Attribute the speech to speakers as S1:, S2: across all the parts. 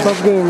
S1: সব গেম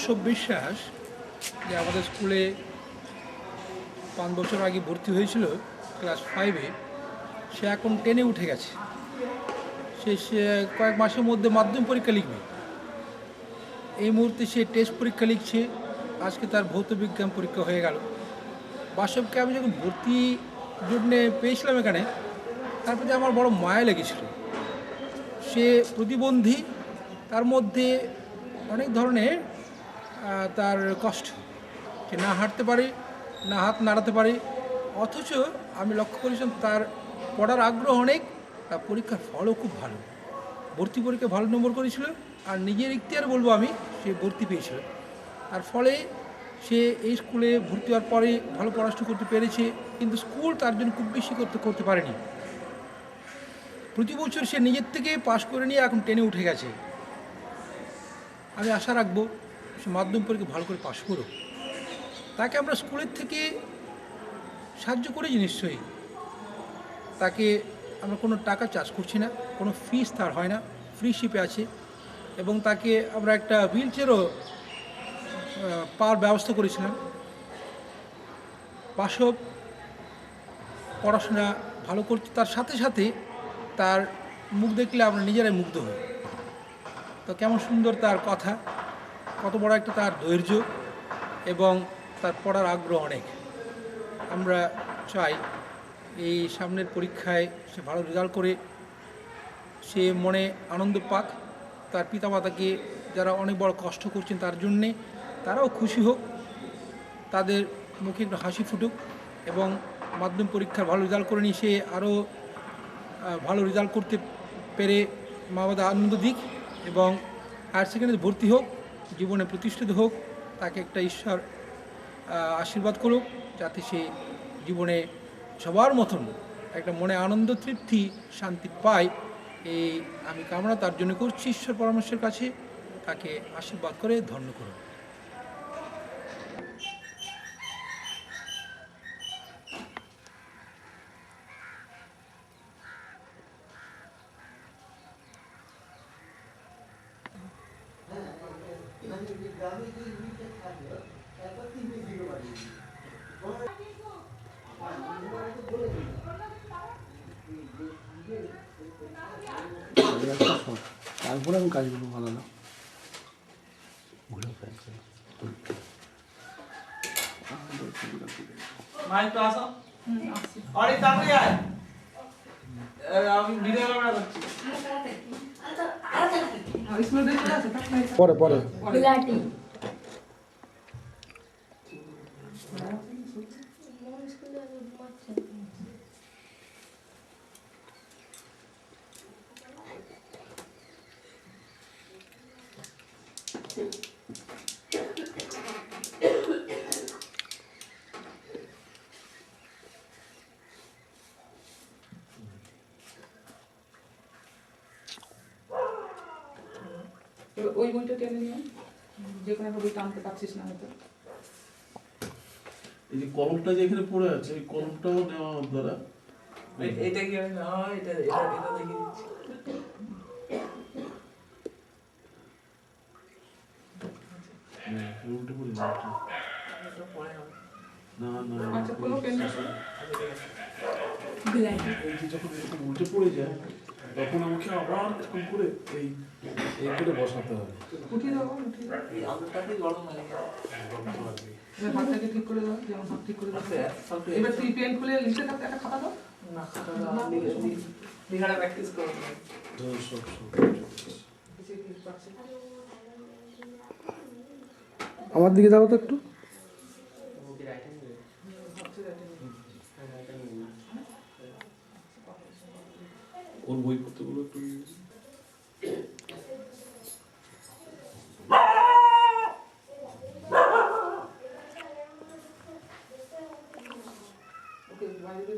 S1: বাসব বিশ্বাস যে আমাদের স্কুলে 5 বছর আগে ভর্তি হয়েছিল ক্লাস 5-এ, সে এখন 10-এ উঠে গেছে। সে কয়েক মাসের মধ্যে মাধ্যমিক পরীক্ষা লিখবে। এই মুহূর্তে সে টেস্ট পরীক্ষা লিখছে। আজকে তার ভৌত বিজ্ঞান পরীক্ষা হয়ে গেল। বাসবকে আমি যখন ভর্তির জন্যে পেয়েছিলাম এখানে, তার প্রতি আমার বড় মায়া লেগেছিল। সে প্রতিবন্ধী, তার মধ্যে অনেক ধরনের তার কষ্ট, সে না হাঁটতে পারে, না হাত নাড়াতে পারে, অথচ আমি লক্ষ্য করেছিলাম তার পড়ার আগ্রহ অনেক, তার পরীক্ষার ফলও খুব ভালো। ভর্তি পরীক্ষায় ভালো নম্বর করেছিল, আর নিজের ইখতিয়ার বলবো আমি, সে ভর্তি পেয়েছিল। তার ফলে সে এই স্কুলে ভর্তি হওয়ার পরে ভালো পড়াশোনা করতে পেরেছে, কিন্তু স্কুল তার জন্য খুব বেশি করতে পারেনি। প্রতি বছর সে নিজের থেকে পাশ করে নিয়ে এখন 10-এ উঠে গেছে। আমি আশা রাখবো সে মাধ্যমিক পরীক্ষা ভালো করে পাশ করুক। তাকে আমরা স্কুলের থেকে সাহায্য করেছি নিশ্চয়ই। তাকে আমরা কোনো টাকা চার্জ করছি না, কোনো ফিস তার হয় না, ফ্রিশিপে আছে। এবং তাকে আমরা একটা হুইল চেয়ারও পাওয়ার ব্যবস্থা করেছিলাম। বাসব পড়াশোনা ভালো করছে, তার সাথে সাথে তার মুখ দেখলে আমরা নিজেরাই মুগ্ধ হই। তো কেমন সুন্দর তার কথা, কত বড় একটা তার ধৈর্য, এবং তার পড়ার আগ্রহ অনেক। আমরা চাই এই সামনের পরীক্ষায় সে ভালো রেজাল্ট করে সে মনে আনন্দ পাক। তার পিতামাতাকে যারা অনেক বড় কষ্ট করছেন তার জন্যে, তারাও খুশি হোক, তাদের মুখে একটু হাসি ফুটুক, এবং মাধ্যমিক পরীক্ষার ভালো রেজাল্ট করে নিয়ে সে আরও ভালো রেজাল্ট করতে পেরে মা বাবা আনন্দ দিক, এবং হায়ার সেকেন্ডারি ভর্তি হোক, জীবনে প্রতিষ্ঠিত হোক। তাকে একটা ঈশ্বর আশীর্বাদ করুক, যাতে সে জীবনে সবার মতন একটা মনে আনন্দ, তৃপ্তি, শান্তি পায়। এই আমি কামনা তার জন্য করছি ঈশ্বর পরমেশ্বরের কাছে। তাকে আশীর্বাদ করে ধন্য করুন।
S2: তারপরে আমি কাজগুলো বানালাম।
S3: মাইক তো আসো আরে তাড়াতাড়ি আয় আমি ভিডিও ক্যামেরা করছি
S2: পরে পরে
S4: ওই বইটা টেনে নিয়ে যে কোনো একটা বই টানতে পারছিস না হয়তো।
S5: এই যে কলমটা যে এখানে পড়ে আছে, এই কলমটাও নেওয়া আপনারা?
S3: এটা কি আমি না এটা এটা এটা দেখে দিচ্ছি
S5: উল্টে পড়ে যাচ্ছে।
S3: এটা পড়ে হবে
S5: না না,
S4: আচ্ছা কোনো পেন
S5: এই যে যখন এরকম উল্টে পড়ে যায়, তখন আমাকে আবার এরকম করে এই এই করে বসাতে হবে।
S4: উঠিয়ে দাও, উঠিয়ে দাও।
S3: এই আলুটাকে গরম লাগে
S4: এবার হাতটাকে ঠিক করে দাও, যেমন হাত ঠিক করে দাও। এবার তুই পেন খুলে লিখে দাও, একটা খাতা দাও।
S3: না খাতা দাও লিখাটা প্র্যাকটিস করো
S5: সব
S4: কিছু কিছু পাচ্ছে।
S2: আমার দিকে যাবো তো একটু।
S5: ওর বইপত্রগুলো একটু
S4: ওকে বাইরে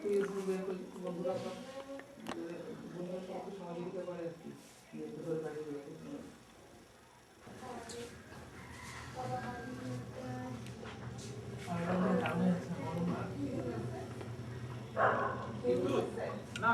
S4: তুই বন্ধুরা সব সহযোগিতা করে আর কি।
S3: না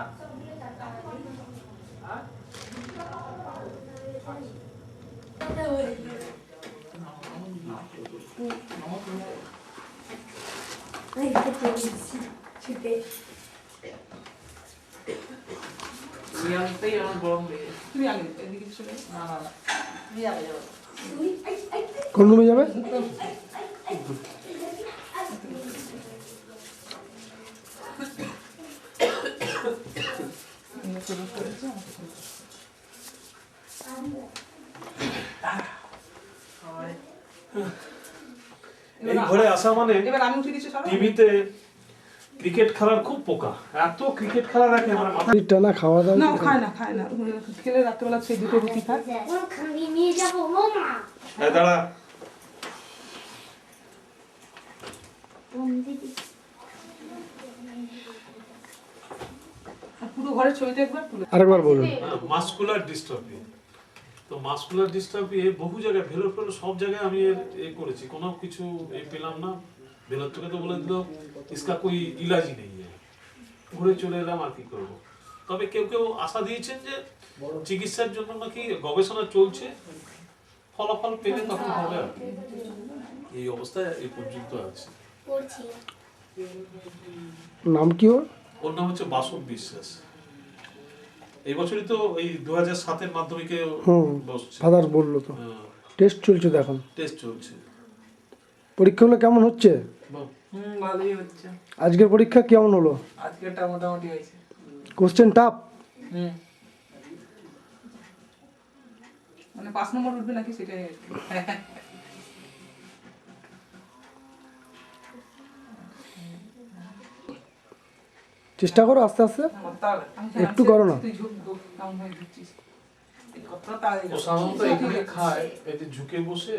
S3: রিয়ালটাই আমার গরম লেগে গেছে।
S4: তুমি আগে এদিকে চলে যাও।
S3: না না না আমি যাবো যাবো
S2: কোন রুমে যাবে?
S5: এই ঘরে আসা মানে
S4: এবার আমি উঠে দিচ্ছি সবাই।
S5: টিভিতে ক্রিকেট খেলার খুব পোকা, এত ক্রিকেট খেলা দেখে মানে মাথা
S2: শরীর টানা খাওয়া দাওয়া
S4: না
S2: কি
S4: খায় না খায় না খেলে রাত্রেবেলা সেই দুটো রুটি খায়।
S6: ওখানে নিয়ে যাবো মামা।
S5: এই দাঁড়া
S4: আর পুরো ঘরের ছবিটা একবার তুলে
S2: আরেকবার বলুন।
S5: Muscular dystrophy. তো মাসকুলার ডিস্ট্রফি বহু জায়গায় ভেলোর ফেলো সব জায়গায় আমি করেছি, কোনো কিছু পেলাম না। ভেলোর থেকে তো বলে দিল ইসকা কোই ইলাজই নেই, ঘুরে চলে এলাম আর কি করবো। তবে কেউ কেউ আশা দিয়েছেন যে চিকিৎসার জন্য নাকি গবেষণা চলছে, ফলাফল পেলে তখন হবে আর কি। এই অবস্থায় এই পর্যন্ত আছে।
S6: পড়ছি।
S2: নাম কি ওর?
S5: ওর নাম হচ্ছে বাসব বিশ্বাস। এই বছরই তো এই 2007-এর মাধ্যমিকে বসছে।
S2: ফাদার বললো তো। টেস্ট চলছে তো এখন।
S5: টেস্ট চলছে।
S2: পরীক্ষাগুলো কেমন হচ্ছে?
S3: ভালোই হচ্ছে।
S2: আজকের পরীক্ষা কেমন হলো?
S3: আজকেরটা মোটামুটি হয়েছে।
S2: Question tough?
S4: মানে 5 নম্বর উঠবে নাকি সেটাই আর কি।
S2: চেষ্টা করো আস্তে আস্তে, একটু করো না।
S4: তুই ঝুঁক কেমন হয়ে ঢুকছিস।
S3: এই কথাটা তাড়াতাড়ি
S5: ও সাধারণত এখানে খায়, এই যে ঝুঁকে বসে।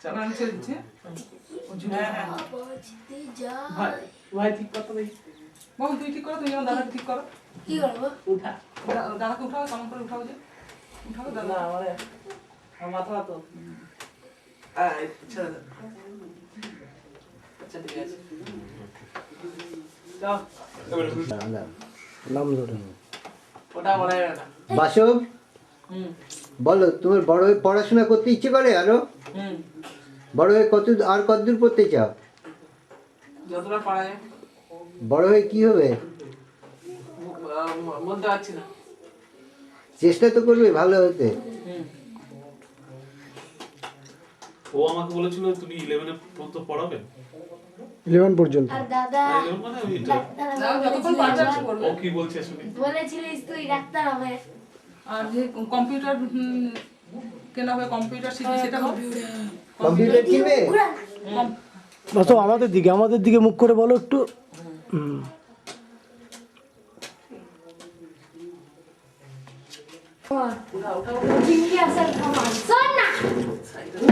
S4: চালান ছেড়ে দিচ্ছে। ও ঝুঁকে
S3: হ্যাঁ, হ্যাঁ।
S6: পড়তে যা।
S3: ভাই ভাই ঠিক কথা বলি।
S4: বাবু তুই ঠিক করো, তুমি যেমন দাদাকে ঠিক করো।
S6: কি করবো?
S3: উঠা
S4: দাদাকে উঠাও, কেমন করে উঠাও যে উঠাও
S3: না
S4: দাদা।
S3: আমার মাথা তো ছেড়ে দাও। আচ্ছা ঠিক আছে যাও।
S2: নাম ধরে।
S3: ওটা বলা যাবে না।
S7: বাসব,
S3: হুম
S7: বলো তোমার বড় হয়ে পড়াশোনা করতে ইচ্ছে করে আরো?
S3: হুম
S7: বড় হয়ে কতদূর পড়তে চাও?
S3: যতটা পারা যায়।
S7: বড় হয়ে কি হবে?
S3: বলতে পারছি না।
S7: চেষ্টা তো করবে ভালো হতে।
S3: হুম
S5: ও আমাকে বলেছিল তুমি 11 পর্যন্ত পড়াবেন।
S2: 11 পর্যন্ত।
S6: আর দাদা
S5: 11 মানে ওই
S6: ডাক্তার হবে
S4: দাদা যতক্ষণ পারবে আর কি করবে।
S5: ও কি বলছে শুনি।
S6: বলেছিলিস তুই ডাক্তার হবে।
S4: আর যে কম্পিউটার কেনা হবে, কম্পিউটার শিখবি সেটা হবে।
S7: কম্পিউটার কিনবে?
S2: বাসো আমাদের দিকে মুখ করে বলো একটু।
S6: চিংড়ি আসার খাবার শোন না।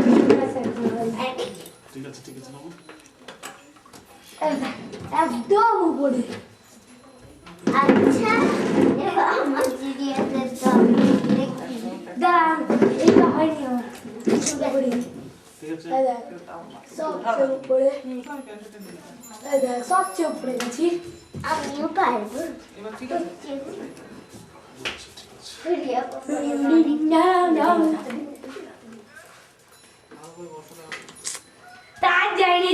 S6: চিংড়ি আসার খাবার
S5: ঠিক আছে নামো।
S6: একদম উপরে। আচ্ছা এবার আমার জিডিএসের সব দেখি। দাঁড়ান, এটা হয়নি আমার। উপরে।
S5: ঠিক আছে।
S6: দাদা সবচেয়ে উপরে। দাদা সবচেয়ে উপরে গেছি। আমিও পারবো।
S4: এবার ঠিক আছে।
S6: না না তার যায়নি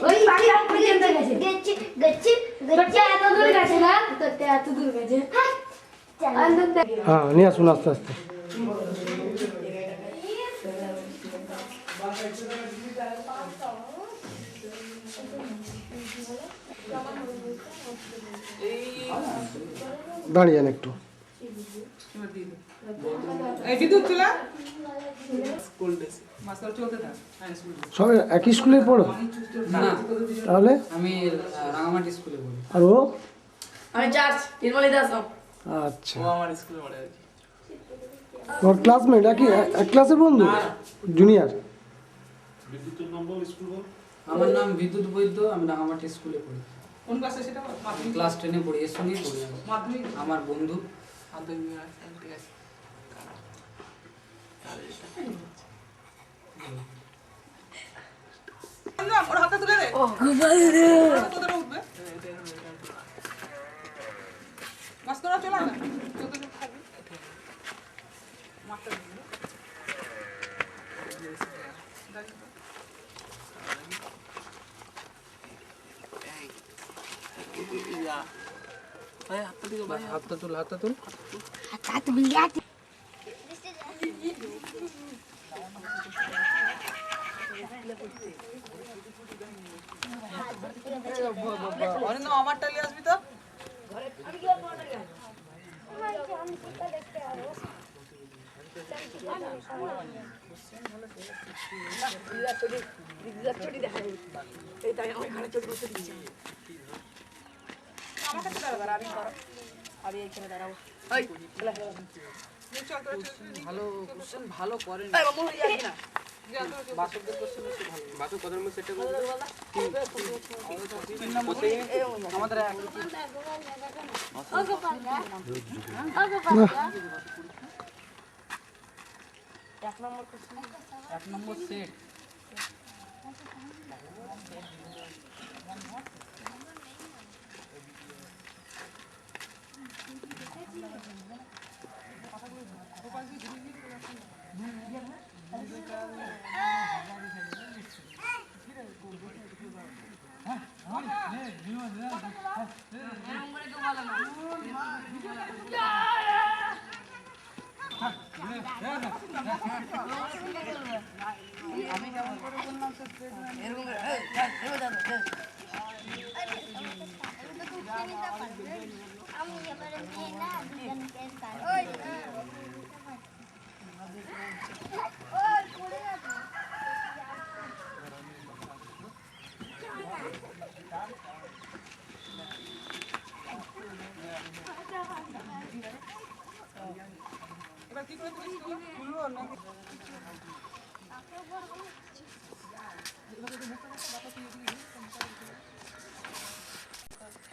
S6: ওই বাড়ির পর্যন্ত গেছে এত দূর গেছে না এত দূর গেছে।
S2: হ্যাঁ নিয়ে আসুন আস্তে আস্তে। দাঁড়িয়ে যান একটু।
S4: এবার দিয়ে দে। এই বিদ্যুৎ চলা
S3: স্কুল ড্রেস।
S4: মাস্টার চলতে থাক। হ্যাঁ স্কুল।
S2: সবাই একই স্কুলে পড়ো?
S8: না
S2: তাহলে
S8: আমি রাঙামাটি স্কুলে পড়ি।
S2: আর ও?
S8: আমি চার্চ নির্মলি দাস।
S2: আচ্ছা,
S3: ও আমার স্কুলে পড়ে আর কি।
S2: তোমার ক্লাসমেট একই এক ক্লাসের বন্ধু? জুনিয়র?
S5: বিদ্যুতের নম্বর স্কুল বল।
S8: আমার নাম বিদ্যুৎ বৈদ্য, আমি রাঙামাটি স্কুলে পড়ি।
S4: কোন ক্লাসে সেটা মাধ্যমিক?
S8: ক্লাস 10-এ পড়ি, এর সঙ্গেই পড়ি আমি।
S4: মাধ্যমিক
S8: আমার বন্ধু।
S3: মাধ্যমিক আছে, ঠিক আছে।
S4: না ওর হাতে তুলে দে। ও গোপালে তোদের উঠবে। মাস্টাররা চলা না। চলতে থাকবে। মাস্টার দাঁড়িয়ে থাক।
S8: হাতটা তুল হাতটা তুল।
S6: হাত বিয়াতে
S4: অরিন্দম আমারটা নিয়ে আসবি তো। আমার কাছে দাঁড়া, আমি করো। আমি এইখানে দাঁড়াবো। চল তোরা
S8: ভালো কোশ্চেন ভালো করেন। বাসকদের কোশ্চেন বেশি ভালো। বাসক কত নম্বর সেটটা বলতে? আমাদের এক নম্বর সেট।
S6: আমি এবারে নিয়ে না দুজনকে স্যার ওই পড়ে যাবে
S4: এবার কি করে খুলবো নাকি?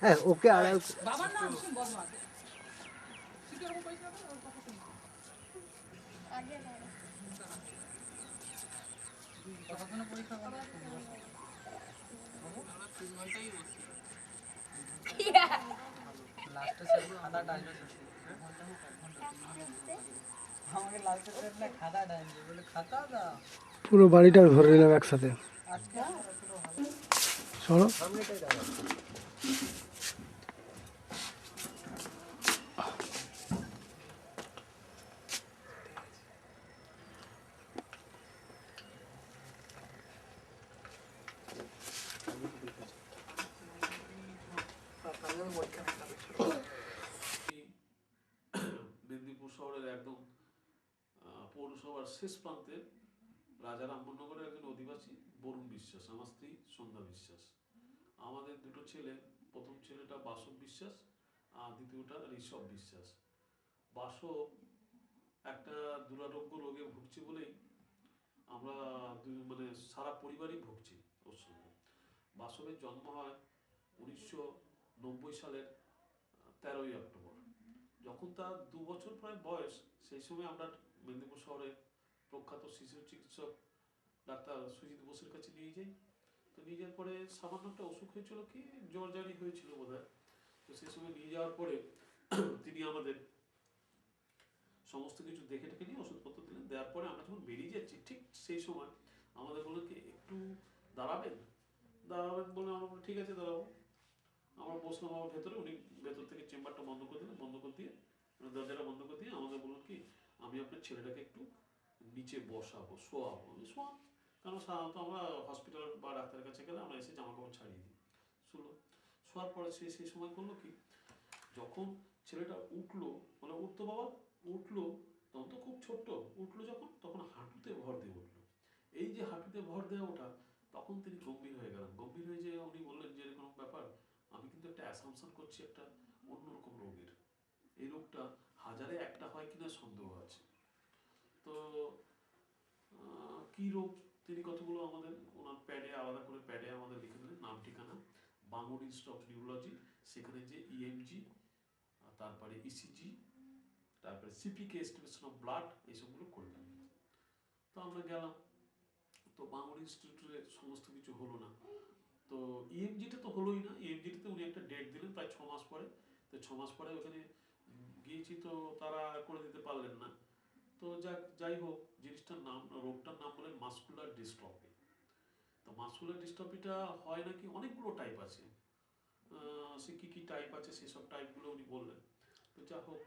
S7: হ্যাঁ ওকে আড়াল
S4: বাবার নাম বদমাস।
S8: লাস্টে স্যার খাতাটা আসবে। আমাকে লাস্টে স্যার না খাতাটা আসবে বলে খাতা দাও।
S2: পুরো বাড়িটা ধরে নিলাম একসাথে। চলো
S5: মেদিনীপুর শহরের একদম পৌরসভার শেষ প্রান্তে রাজা রামমোহনগরের একজন অধিবাসী বরুণ বিশ্বাস, আমার স্ত্রী সন্ধ্যা বিশ্বাস। আমাদের দুটো ছেলে, প্রথম ছেলেটা বাসব বিশ্বাস আর দ্বিতীয়টা ঋষভ বিশ্বাস। বাসব একটা দুরারোগ্য রোগে ভুগছে বলেই আমরা মানে সারা পরিবারই ভুগছি ওর সঙ্গে। বাসবের জন্ম হয় 1990 সালের 13ই অক্টোবর। যখন তার 2 বছর প্রায় বয়স, সেই সময় আমরা মেদিনীপুর শহরে প্রখ্যাত শিশু চিকিৎসক ডাক্তার সুজিত বোসের কাছে নিয়ে যাই। তো নিয়ে যাওয়ার পরে সামান্য একটা অসুখ হয়েছিল, কি জ্বর জারি হয়েছিল বোধহয়। তো সেই সময় নিয়ে যাওয়ার পরে তিনি আমাদের সমস্ত কিছু দেখে টেকে নিয়ে ওষুধপত্র দিলেন। দেওয়ার পরে আমরা যখন বেরিয়ে যাচ্ছি, ঠিক সেই সময় আমাদের বললেন কি একটু দাঁড়াবেন বলে আমরা বললাম ঠিক আছে দাঁড়াবো। আমরা বসলাম আমার ভেতরে, উনি ভেতর থেকে চেম্বারটা বন্ধ করে দিলেন। বন্ধ করে দিয়ে দরজাটা বন্ধ করে দিয়ে আমাদের বললেন কি আমি আপনার ছেলেটাকে একটু নিচে বসাবো, শোয়াবো। আমি শোয়ান, কারণ সাধারণত আমরা হসপিটাল বা ডাক্তারের কাছে গেলে আমরা এসে জামা কাপড় ছাড়িয়ে দিই। শুনলো, শোয়ার পরে সে সেই সময় করলো কি, যখন ছেলেটা উঠলো, বলে উঠতো বাবা, উঠলো, তখন তো খুব ছোট্ট, উঠলো যখন, তখন হাঁটুতে ভর দিয়ে উঠলো। এই যে হাঁটুতে ভর দেওয়া ওঠা, তখন তিনি গম্ভীর হয়ে গেলেন। গম্ভীর হয়ে যে উনি বললেন যে এরকম ব্যাপার, আমি কিন্তু একটা অ্যাসাম্পশন করছি একটা অন্যরকম রোগের, এই রোগটা হাজারে একটা হয় কিনা সন্দেহ আছে। তো কি রোগ তিনি কতগুলো আমাদের ওনার প্যাডে, আলাদা করে প্যাডে আমাদের লিখে দিলেন নাম ঠিকানা, বাঙুর ইনস্টিটিউট অফ নিউরোলজি, সেখানে যে ইএমজি, তারপরে ইসিজি, তারপরে সিপিকে এস্টিমেশন অফ ব্লাড, এইসবগুলো করলেন। তো আমরা গেলাম। তো বাঙুর ইনস্টিটিউটে সমস্ত কিছু হলো না। তো ইএমজিটা তো হলোই না। ইএমজিটাতে উনি একটা ডেট দিলেন প্রায় 6 মাস পরে। তো 6 মাস পরে ওখানে গিয়েছি, তো তারা করে দিতে পারলেন না। তো যাই হোক, জিনিসটার নাম, রোগটার নাম বলেন মাস্কুলার ডিস্ট্রফি। মাসকুলার ডিস্ট্রফিটা হয় নাকি অনেকগুলো টাইপ আছে, সে কী কী টাইপ আছে সেসব টাইপগুলো উনি বললেন। তো যা হোক,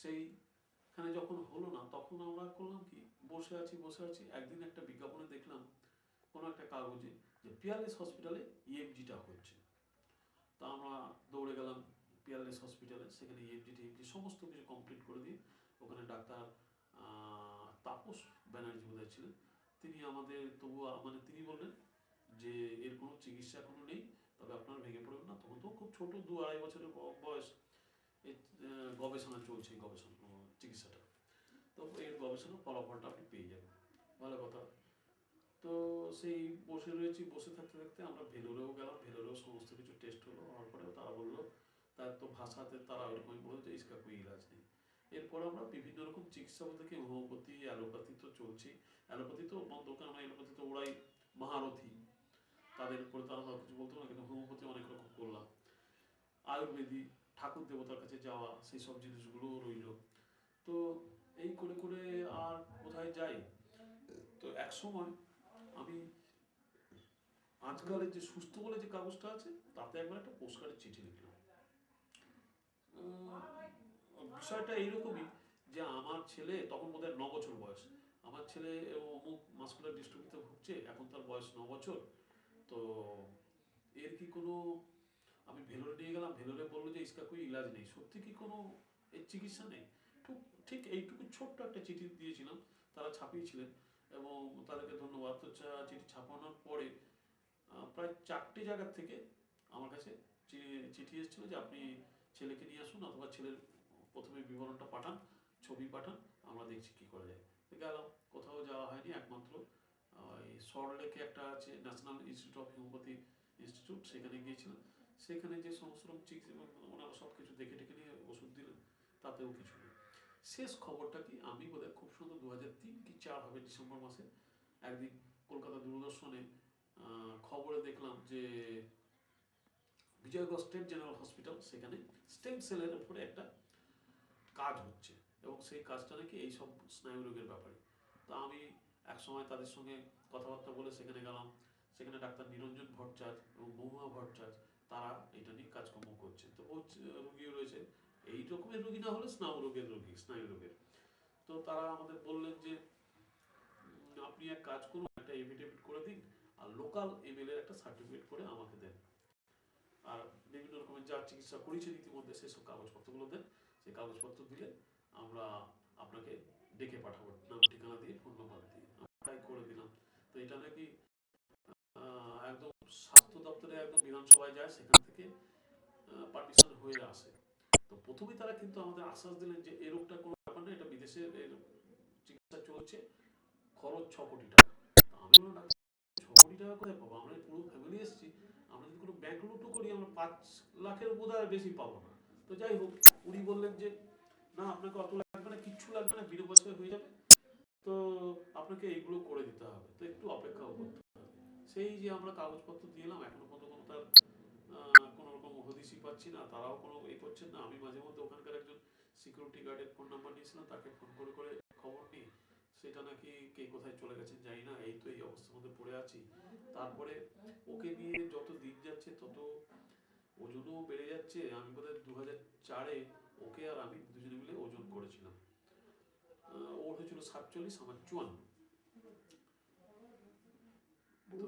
S5: সেইখানে যখন হলো না তখন আমরা করলাম কি, বসে আছি একদিন একটা বিজ্ঞাপনে দেখলাম কোনো একটা কাগজে যে পিয়ারলেস হসপিটালে ইএমজিটা হচ্ছে। তা আমরা দৌড়ে গেলাম পিয়ারলেস হসপিটালে, সেখানে ইএমজি সমস্ত কিছু কমপ্লিট করে দিয়ে ওখানে ডাক্তার তাপস ব্যানার্জি বোধহয় ছিলেন, তিনি আমাদের তবুও মানে তিনি বললেন যে এর কোনো চিকিৎসা কোনো নেই, তবে আপনারা ভেঙে পড়বেন না। তখন তো খুব ছোট 2-2.5 বছরের বয়স, এই গবেষণা চলছে, এই গবেষণা চিকিৎসাটা, তো এর গবেষণা ফলাফলটা আপনি পেয়ে যাবেন, ভালো কথা। তো সেই বসে থাকতে আমরা ভেলোরেও গেলাম, ভেলোরেও সমস্ত কিছু টেস্ট হলো, হওয়ার পরেও তারা বললো, তার তো ভাষাতে তারা ওইরকমই বললো যে ইসকা কোই ইলাজ নেই। এরপর আমরা বিভিন্ন রকম চিকিৎসা বলতে কি হোমিওপ্যাথি, অ্যালোপ্যাথি তো চলছেই, অ্যালোপ্যাথি তো বন্ধ, কারণ অ্যালোপ্যাথি তো ওরাই মহারথী, তাদের উপরে তো আমরা কিছু বলতে না, কিন্তু হোমিওপ্যাথি অনেক রকম করলাম, আয়ুর্বেদিক, ঠাকুর দেবতার কাছে যাওয়া, সেই সব জিনিসগুলোও রইল। তো এই করে করে আর কোথায় যাই। তো এক সময় আমি আজকালের যে সুস্থ বলে যে কাগজটা আছে তাতে একবার একটা পোস্টকার্ডের চিঠি লিখলাম। বিষয়টা এইরকমই যে আমার ছেলে তখন বোধহয় 9 বছর বয়স, আমার ছেলে অমুক মাসকুলার ডিস্ট্রফিতে ভুগছে, এখন তার বয়স 9 বছর, তো এর কি কোনো, আমি ভেলোরে নিয়ে গেলাম, ভেলোরে বললো যে ইসকা কোই ইলাজ নেই, সত্যি কি কোনো এর চিকিৎসা নেই? ঠিক এইটুকু ছোট্ট একটা চিঠি দিয়েছিলাম, তারা ছাপিয়েছিলেন এবং তাদেরকে ধন্যবাদ। তো চিঠি ছাপানোর পরে প্রায় 4টে জায়গা থেকে আমার কাছে চিঠি এসেছিল যে আপনি ছেলেকে নিয়ে আসুন, অথবা ছেলের প্রথমে বিবরণটা পাঠান, ছবি পাঠান, আমরা দেখছি কি করা যায়। তো গেলাম, কোথাও যাওয়া হয়নি, একমাত্র এই সল্টলেকে একটা আছে national institute of homeopathy institute, সেখানে গিয়েছিলাম। সেখানে যে সমস্ত রকম চিকিৎসা ওনারা সব কিছু দেখে টেকে নিয়ে ওষুধ দিলেন, তাতেও কিছু নেই। শেষ খবরটা কি, আমি বোধহয় খুব সুন্দর 2003 কি 4 হবে, ডিসেম্বর মাসে একদিন কলকাতা দূরদর্শনে খবরে দেখলাম যে বিজয়গড় স্টেট জেনারেল হসপিটাল, সেখানে স্টেম সেলের উপরে একটা কাজ হচ্ছে এবং সেই কাজটা নাকি এইসব স্নায়ু রোগের ব্যাপারে। তা আমি এক সময় তাদের সঙ্গে কথাবার্তা বলে সেখানে গেলাম, সেখানে ডাক্তার নিরঞ্জন ভট্টাচার্য এবং মহুয়া ভট্টাচার্য, তারা এটা নিয়ে কাজকর্ম করছে। তো ও রোগীও রয়েছে, এই রকমের রোগী না হলে স্নায়ু রোগের রোগী, স্নায়ু রোগের। তো তারা আমাদের বললেন যে আপনি এক কাজ করুন, একটা এফিডেভিট করে দিন আর লোকাল এমএলএ একটা সার্টিফিকেট করে আমাকে দেন, আর বিভিন্ন রকমের যা চিকিৎসা করেছেন ইতিমধ্যে সেসব কাগজপত্রগুলো দেন, সেই কাগজপত্র দিলে আমরা আপনাকে ডেকে পাঠাবো, নাম ঠিকানা দিয়ে, ফোন নাম্বার দিয়ে, তাই করে দিলাম। তো এটা নাকি একদম স্বাস্থ্য দপ্তরে একদম বিধানসভায় যায়, সেখান থেকে পারমিশন হয়ে আসে। তো প্রথমেই তারা কিন্তু আমাদের আশ্বাস দিলেন যে এই রোগটা কোনো ব্যাপার না, এটা বিদেশে চিকিৎসা চলছে, খরচ 6 কোটি টাকা। আমি বললাম 6 কোটি টাকা কোথায় পাবো, আমরা পুরো ফ্যামিলি এসেছি, আমরা যদি কোনো ব্যাংক লুটও করি আমরা 5 লাখের বোধহয় বেশি পাবো না। তো যাই হোক, উনি বললেন যে না আপনাকে অত লাগবে না, কিচ্ছু লাগবে না, বিনা পয়সায় হয়ে যাবে, তো আপনাকে এইগুলো করে দিতে হবে, তো একটু অপেক্ষাও করতে হবে। সেই যে আমরা কাগজপত্র দিলাম, এখনো পর্যন্ত কোনো তার কোনো রকম হদিশই পাচ্ছি না, তারাও কোনো করছেন না। আমি মাঝে মধ্যে ওখানকার একজন সিকিউরিটি গার্ডের ফোন নাম্বার নিয়েছিলাম, তাকে ফোন করে করে খবর নিই, সেটা নাকি কে কোথায় চলে গেছেন জানি না, এই তো এই অবস্থার মধ্যে পড়ে আছি। তারপরে ওকে নিয়ে যত দিন যাচ্ছে তত ওজনও বেড়ে যাচ্ছে। আমি বোধহয় 2004-এ ওকে আর আমি দুজনে মিলে ওজন করেছিলাম, ওর হয়েছিল 47, আমার 54। তো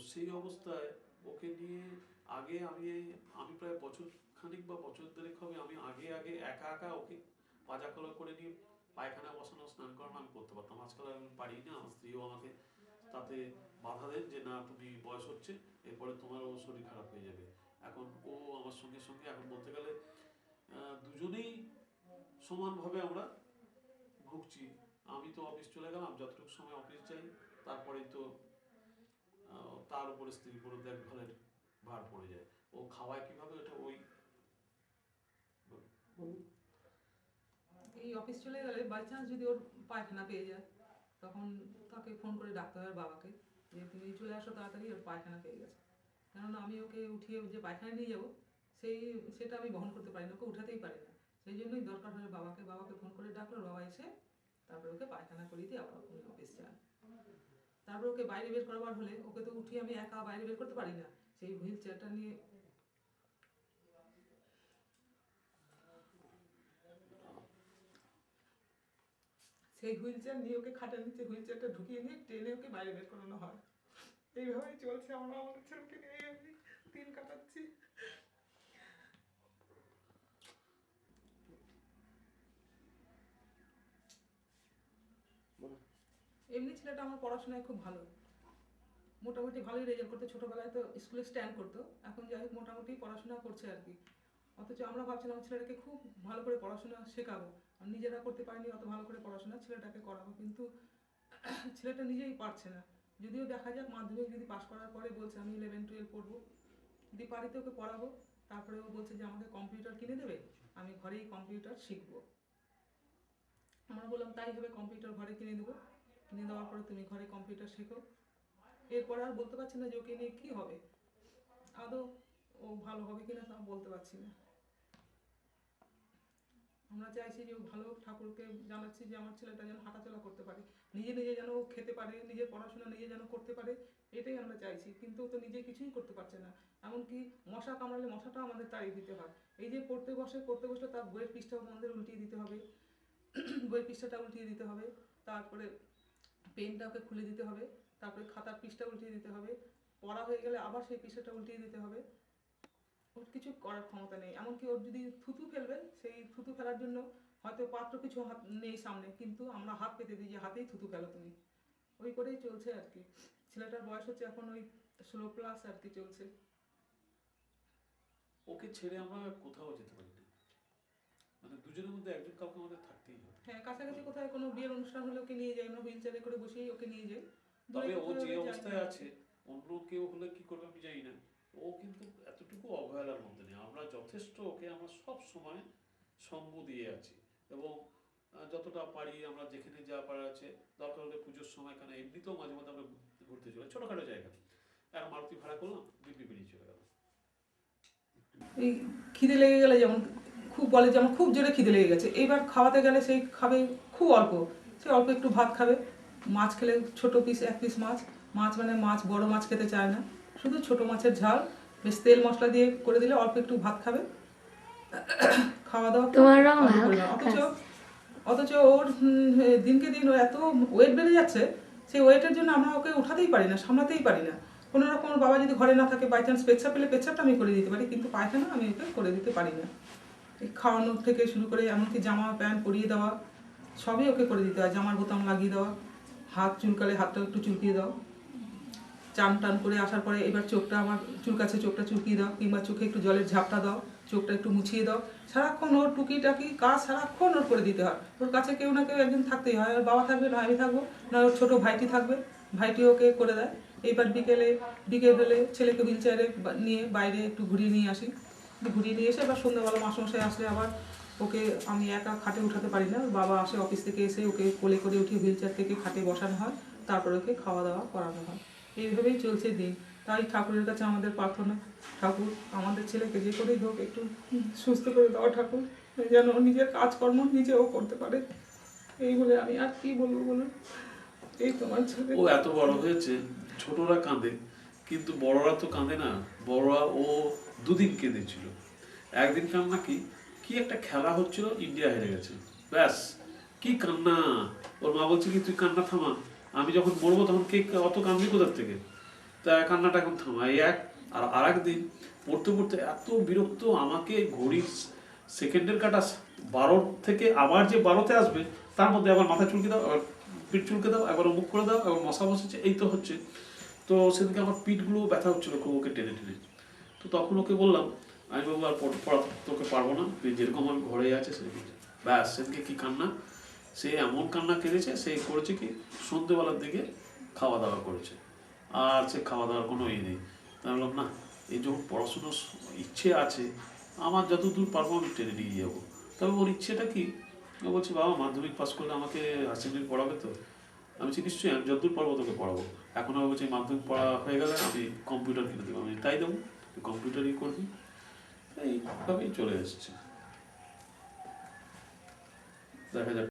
S5: সেই অবস্থায় ওকে নিয়ে আগে আমি প্রায় বছর খানিক বা বছর দেড়েক হবে, আমি আগে একা একা ওকে পাজাকলা করে নিয়ে পায়খানা বসানো, স্নান করানো আমি করতে পারতাম। আজকাল আমি পারি না, আমার স্ত্রীও আমাকে তাতে বাধা দেন যে না তুমি বয়স হচ্ছে, এরপরে তোমারও শরীর খারাপ হয়ে যাবে। এখন ও আমার সঙ্গে সঙ্গে এখন বলতে গেলে দুজনেই সমানভাবে আমরা ভুগছি। আমি তো অফিস চলে গেলাম, যতটুকু সময় অফিস যাই, তারপরেই তো তার উপরে স্ত্রীর উপরে দেখভালের ভার পড়ে যায়। ও খাওয়ায় কিভাবে, ওটা ওই
S4: এই অফিস চলে গেলে বাই চান্স যদি ওর পায়খানা পেয়ে যায়, তখন তাকে ফোন করে ডাকতে হয় বাবাকে যে তুমি চলে আসো তাড়াতাড়ি, ওর পায়খানা পেয়ে গেছে। কেননা আমি ওকে উঠিয়ে যে পায়খানা নিয়ে যাবো সেটা আমি বহন করতে পারি না, ওকে উঠাতেই পারি না। সেই জন্যই দরকার হয় বাবাকে ফোন করে ডাকলো, বাবা এসে তারপরে ওকে পায়খানা করিয়ে দিয়ে আবার উনি অফিস যান। তারপর ওকে বাইরে বের করবার হলে ওকে তো উঠিয়ে আমি একা বাইরে বের করতে পারি না, সেই হুইল চেয়ারটা নিয়ে ওকে খাটের নিচে হুইল চেয়ারটা ঢুকিয়ে নিয়ে টেনে ওকে বাইরে বের করানো হয়। এইভাবেই চলছে, আমরা আমাদের ছেলেকে নিয়ে আমি দিন কাটাচ্ছি। এমনি ছেলেটা আমার পড়াশোনায় খুব ভালো, মোটামুটি ভালোই রেজাল্ট করতো, ছোটবেলায় তো স্কুলে স্ট্যান্ড করতো, এখন যাই হোক মোটামুটি পড়াশোনা করছে আর কি। অথচ আমরা ভাবছিলাম ছেলেটাকে খুব ভালো করে পড়াশোনা শেখাবো, আর নিজেরা করতে পারিনি অত ভালো করে পড়াশোনা, ছেলেটাকে করাবো, কিন্তু ছেলেটা নিজেই পারছে না। যদিও দেখা যাক মাধ্যমিক যদি পাশ করার পরে বলছে আমি 11-12 পড়বো, যদি পারি তো ওকে পড়াবো। তারপরে ও বলছে যে আমাকে কম্পিউটার কিনে দেবে, আমি ঘরেই কম্পিউটার শিখবো। আমরা বললাম তাই হবে, কম্পিউটার ঘরে কিনে দেবো, কিনে দেওয়ার পরে তুমি ঘরে কম্পিউটার শেখো। এরপর আর বলতে পারছি না যে ওকে নিয়ে কী হবে, আদৌ ও ভালো হবে কিনা তা বলতে পারছি না। আমরা চাইছি যে ও ভালো, ঠাকুরকে জানাচ্ছি যে আমার ছেলেটা যেন হাঁটাচলা করতে পারে, নিজে নিজে যেন খেতে পারে, নিজের পড়াশোনা নিজে যেন করতে পারে, এটাই আমরা চাইছি। কিন্তু ও তো নিজে কিছুই করতে পারছে না, এমনকি মশা কামড়ালে মশাটাও আমাদের তাড়িয়ে দিতে হয়। এই যে পড়তে বসলে তার বইয়ের পৃষ্ঠা আমাদের উল্টিয়ে দিতে হবে, বইয়ের পৃষ্ঠাটা উল্টিয়ে দিতে হবে, তারপরে পেনটা ওকে খুলে দিতে হবে, তারপরে খাতার পৃষ্ঠা উল্টিয়ে দিতে হবে, পড়া হয়ে গেলে আবার সেই পৃষ্ঠাটা উল্টিয়ে দিতে হবে। ওর কিছু করার ক্ষমতা নেই, এমনকি ওর যদি থুতু ফেলবে, সেই থুতু ফেলার জন্য হয়তো পাত্র কিছু হাত নেই সামনে, কিন্তু আমরা হাত পেতে দিই যে হাতেই থুতু ফেলো তুমি, ওই করেই চলছে আর কি। ছেলেটার বয়স হচ্ছে এখন ওই 16+ আর কি চলছে।
S5: ওকে ছেড়ে আমরা কোথাও যেতে পারি না, মানে দুজনের মধ্যে একজন কাউকে আমাদের থাকতেই হবে।
S4: হ্যাঁ, কাছাকাছি কোথায় কোনো বিয়ের অনুষ্ঠান হলে ওকে নিয়ে যাই, আমরা হুইল চেয়ারে করে বসেই ওকে নিয়ে যাই।
S5: তবে ও যে অবস্থায় আছে অন্য কেউ হলে কি করবে আমি জানি না, ও কিন্তু এতটুকু অবহেলার মধ্যে নেই। আমরা যথেষ্ট ওকে আমরা সব সময় সঙ্গ দিয়ে আছি, এবং যতটা পারি আমরা যেখানে যা পারা আছে, দরকার হলে পুজোর সময়, কারণ এমনিতেও মাঝে মাঝে আমরা ঘুরতে চলে ছোটোখাটো জায়গা, আর মারুতি ভাড়া করলাম, দিব্যি বেরিয়ে চলে গেল।
S4: এই খিদে লেগে গেলে যেমন খুব বলে যে আমার খুব জোরে খিদে লেগে গেছে, এইবার খাওয়াতে গেলে সেই খাবে খুব অল্প, সে অল্প একটু ভাত খাবে, মাছ খেলে ছোটো পিস 1 পিস মাছ, মানে মাছ বড় মাছ খেতে চায় না, শুধু ছোট মাছের ঝাল, বেশ তেল মশলা দিয়ে করে দিলে অল্প একটু ভাত খাবে, খাওয়া দাওয়া অথচ ওর দিনকে দিন ও এত ওয়েট বেড়ে যাচ্ছে, সেই ওয়েটের জন্য আমরা ওকে উঠাতেই পারি না, সামলাতেই পারি না। কোনো রকম বাবা যদি ঘরে না থাকে, বাই চান্স পেচ্ছাপ পেলে পেচ্ছাপটা আমি করে দিতে পারি, কিন্তু পায়খানা আমি ওকে করে দিতে পারি না। এই খাওয়ানোর থেকে শুরু করে এমনকি জামা প্যান্ট পরিয়ে দেওয়া সবই ওকে করে দিতে হয়, জামার বোতাম লাগিয়ে দেওয়া, হাত চুলকালে হাতটা একটু চুলকিয়ে দাও, চান টান করে আসার পরে এবার চোখটা আমার চুলকাছে, চোখটা চুলকিয়ে দাও, কিংবা চোখে একটু জলের ঝাপটা দাও, চোখটা একটু মুছিয়ে দাও, সারাক্ষণ ওর টুকিটাকি কাজ সারাক্ষণ ওর করে দিতে হয়। ওর কাছে কেউ না কেউ একজন থাকতেই হয়, ওর বাবা থাকবে, না আমি থাকবো, না ওর ছোটো ভাইটি থাকবে, ভাইটি ওকে করে দেয়। এইবার বিকেল হলে ছেলেকে হুইল চেয়ারে নিয়ে বাইরে একটু ঘুরিয়ে নিয়ে আসি, ঘুরিয়ে নিয়ে এসে আবার সন্ধ্যাবেলা মাসমশাই আসলে আবার ওকে আমি একা খাটে উঠাতে পারি না, ওর বাবা আসে অফিস থেকে এসে ওকে কোলে করে উঠিয়ে হুইল চেয়ার থেকে খাটে বসানো হয়, তারপরে ওকে খাওয়া দাওয়া করানো হয়। এইভাবেই চলছে দিন। তাই ঠাকুরের কাছে আমাদের প্রার্থনা, ঠাকুর আমাদের ছেলেকে যে করেই হোক একটু সুস্থ করে দাও ঠাকুর, যেন নিজের কাজকর্ম নিজেও করতে পারে। এই বলে আমি আর কি বলবো বলুন, এই তোমার ছেলে।
S5: ও এত বড় হয়েছে, ছোটরা কাঁদে কিন্তু বড়রা তো কাঁদে না। বড়রা ও 2 দিন কেঁদেছিল। একদিন কান্না কি একটা খেলা হচ্ছিল, ইন্ডিয়া হেরে গেছে, ব্যাস কি কান্না। ওর মা বলছে কি তুই কান্না থামা, আমি যখন মরবো তখন কে অত কান্দি কোথার থেকে, তা কান্নাটা এখন থামা। এই এক আর আরেকদিন পড়তে এত বিরক্ত, আমাকে ঘড়ির সেকেন্ডের কাটা 12 থেকে আবার যে 12তে আসবে, তার মধ্যে আবার মাথা চুলকে দাও, আবার পিঠ চুলকে দাও, একবার মুখ করে দাও, একবার মশা বসেছে, এই তো হচ্ছে। তো সেদিকে আমার পিঠগুলো ব্যথা হচ্ছিলো খুব, ওকে টেনে টেনে। তো তখন ওকে বললাম আমি বাবু আর পড়া তোকে পারবো না, যেরকম আমি ঘরে আছে সেরকম। ব্যাস সেদিকে কি কান্না, সে এমন কান্না কেঁদেছে, সে করেছে কি সন্ধ্যেবেলার দিকে খাওয়া দাওয়া করেছে, আর সে খাওয়া দাওয়ার কোনো ইয়ে নেই। আমি বললাম না, এই যখন পড়াশুনোর ইচ্ছে আছে, আমার যতদূর পারবো আমি টেনে নিয়ে যাবো। তবে ওর ইচ্ছেটা কি, ও বলছে বাবা মাধ্যমিক পাস করলে আমাকে হায়ার পড়াবে তো। আমি বলছি নিশ্চয়ই, আমি যতদূর পারবো তোকে পড়াবো। এখন আমি বলছি মাধ্যমিক পড়া হয়ে গেলে আমি কম্পিউটার কিনে দেবো। আমি তাই দেবো, কম্পিউটারই করবি। এইভাবেই চলে এসছে, দেখা যাক।